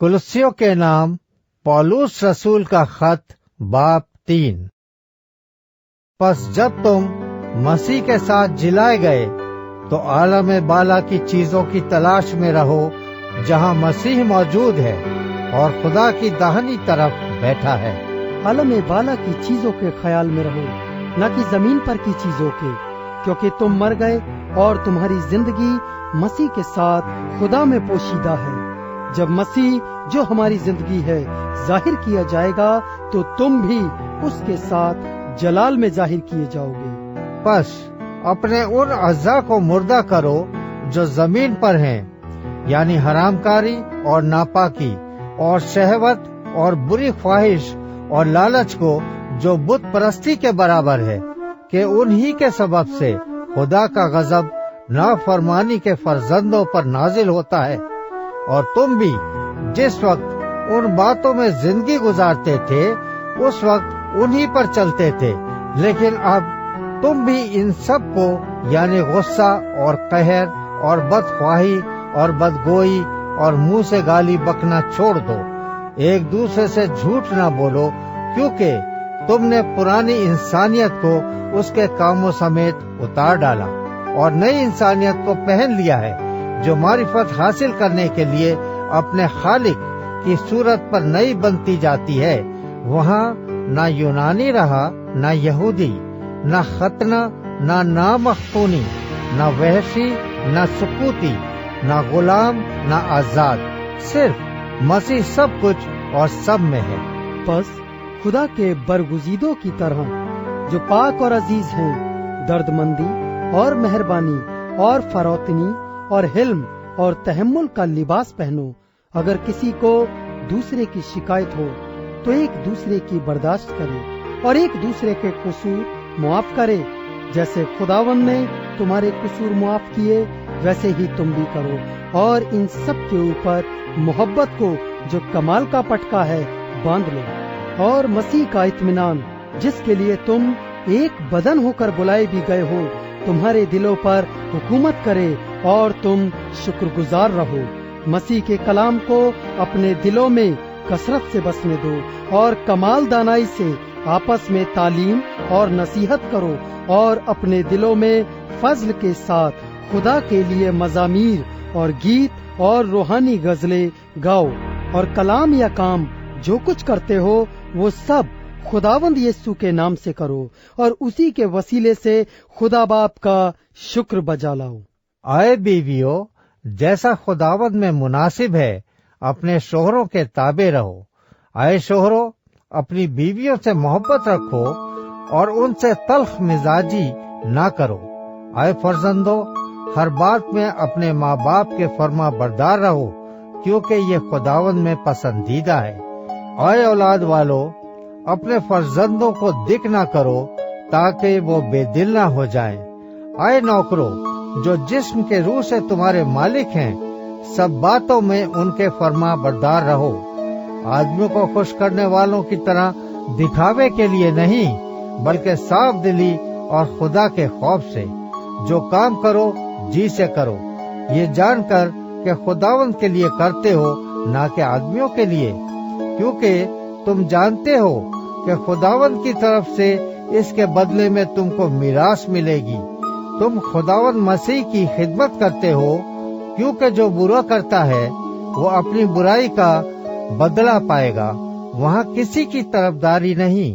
कुलुस्सियों के नाम पौलुस रसूल का खत बाब 3। बस जब तुम मसीह के साथ जिलाए गए तो आलम बाला की चीजों की तलाश में रहो, जहाँ मसीह मौजूद है और खुदा की दाहिनी तरफ बैठा है। आलम बाला की चीजों के ख्याल में रहो, न कि जमीन पर की चीजों के, क्योंकि तुम मर गए और तुम्हारी जिंदगी मसीह के साथ खुदा में पोशीदा है। जब मसीह जो हमारी जिंदगी है जाहिर किया जाएगा तो तुम भी उसके साथ जलाल में जाहिर किए जाओगे। बस अपने उन अज़्ज़ा को मुर्दा करो जो जमीन पर हैं, यानी हरामकारी और नापाकी और शहवत और बुरी ख्वाहिश और लालच को, जो बुत परस्ती के बराबर है, कि उन्हीं के सबब से खुदा का गजब नाफरमानी के फर्जंदों पर नाजिल होता है। और तुम भी जिस वक्त उन बातों में जिंदगी गुजारते थे उस वक्त उन्हीं पर चलते थे, लेकिन अब तुम भी इन सब को, यानी गुस्सा और कहर और बदख्वाही और बदगोई और मुंह से गाली बकना छोड़ दो। एक दूसरे से झूठ ना बोलो, क्योंकि तुमने पुरानी इंसानियत को उसके कामों समेत उतार डाला और नई इंसानियत को पहन लिया है, जो मारिफत हासिल करने के लिए अपने खालिक की सूरत पर नई बनती जाती है। वहाँ ना यूनानी रहा, ना यहूदी, ना खतना, ना नामख्तूनी, ना वहशी, ना सुकूती, ना गुलाम, ना आजाद, सिर्फ मसीह सब कुछ और सब में है। बस खुदा के बरगुजीदों की तरह जो पाक और अजीज हैं, दर्दमंदी और मेहरबानी और फरौतनी और हिल्म और तहम्मुल का लिबास पहनो। अगर किसी को दूसरे की शिकायत हो तो एक दूसरे की बर्दाश्त करे और एक दूसरे के कसूर मुआफ करे। जैसे खुदावंद ने तुम्हारे कसूर मुआफ किए वैसे ही तुम भी करो। और इन सब के ऊपर मोहब्बत को, जो कमाल का पटका है, बांध लो। और मसीह का इत्मीनान, जिसके लिए तुम एक बदन होकर बुलाए भी गए हो, तुम्हारे दिलों पर हुकूमत करे और तुम शुक्रगुजार रहो। मसीह के कलाम को अपने दिलों में कसरत से बसने दो और कमाल दानाई से आपस में तालीम और नसीहत करो और अपने दिलों में फजल के साथ खुदा के लिए मज़ामीर और गीत और रूहानी गजलें गाओ। और कलाम या काम जो कुछ करते हो वो सब खुदावंद यीशु के नाम से करो और उसी के वसीले से खुदा बाप का शुक्र बजा लाओ। आए बीवियों, जैसा खुदावंद में मुनासिब है अपने शोहरों के ताबे रहो। आए शोहरों, अपनी बीवियों से मोहब्बत रखो और उनसे तल्ख मिजाजी ना करो। आए फर्जंदो, हर बात में अपने माँ बाप के फर्मा बरदार रहो, क्योंकि ये खुदावंद में पसंदीदा है। आए औलाद वालों, अपने फर्जंदों को दिक ना करो ताकि वो बेदिल ना हो जाएं। आए नौकरों, जो जिस्म के रूह से तुम्हारे मालिक हैं, सब बातों में उनके फर्मा बरदार रहो। आदमियों को खुश करने वालों की तरह दिखावे के लिए नहीं, बल्कि साफ दिली और खुदा के खौफ से। जो काम करो जी से करो, ये जानकर कि खुदावंद के लिए करते हो, ना कि आदमियों के लिए, क्योंकि तुम जानते हो कि खुदावंद की तरफ से इसके बदले में तुमको मीरास मिलेगी। तुम खुदावंद मसीह की खिदमत करते हो, क्योंकि जो बुरा करता है वो अपनी बुराई का बदला पाएगा। वहाँ किसी की तरफदारी नहीं।